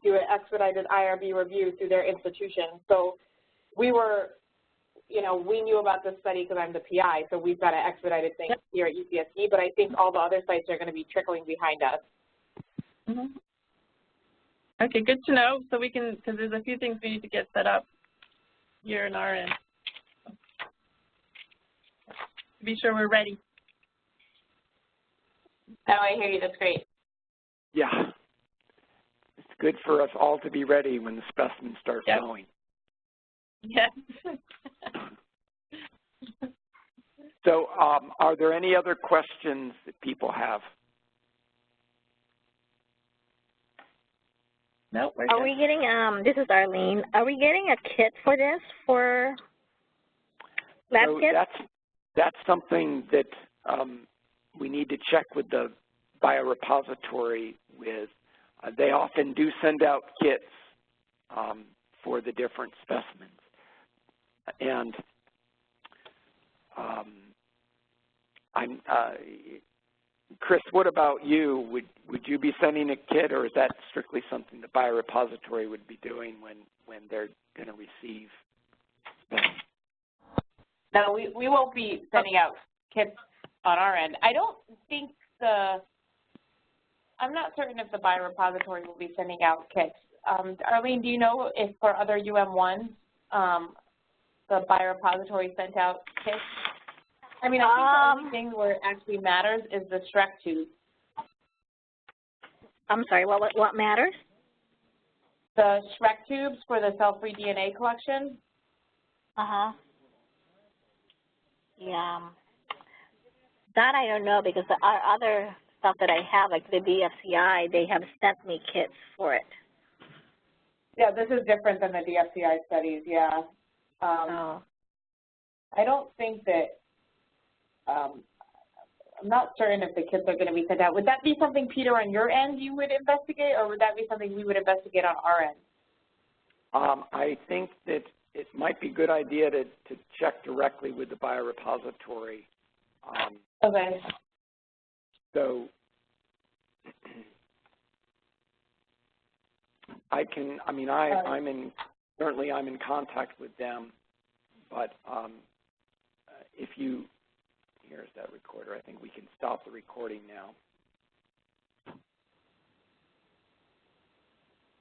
do an expedited IRB review through their institution. So we were, you know, we knew about this study because I'm the PI, so we've got an expedited thing here at UCSD, but I think all the other sites are going to be trickling behind us. Okay, good to know. So we can, because there's a few things we need to get set up here in our end. To be sure we're ready. Oh, I hear you. That's great. Yeah. It's good for us all to be ready when the specimen starts going. Yes. So are there any other questions that people have? No, we're Are good. we getting, this is Arlene, are we getting a kit for this, for lab kits? That's something that we need to check with the biorepository with. They often do send out kits for the different specimens. And Chris, what about you? Would you be sending a kit, or is that strictly something the biorepository would be doing when they're going to receive specimens? No, we won't be sending out kits on our end. I don't think I'm not certain if the biorepository will be sending out kits. Arlene, do you know if for other UM1s, the biorepository sent out kits? I mean, I think the only thing where it actually matters is the Shrek tube. I'm sorry, what matters? The Shrek tubes for the cell-free DNA collection. Yeah. That I don't know, because the other stuff that I have, like the DFCI, they have sent me kits for it. Yeah, this is different than the DFCI studies, yeah. I don't think that, I'm not certain if the kits are going to be sent out. Would that be something, Peter, on your end you would investigate, or would that be something we would investigate on our end? I think that it might be a good idea to check directly with the biorepository. Okay. So certainly I'm in contact with them, but if you, here's that recorder. I think we can stop the recording now.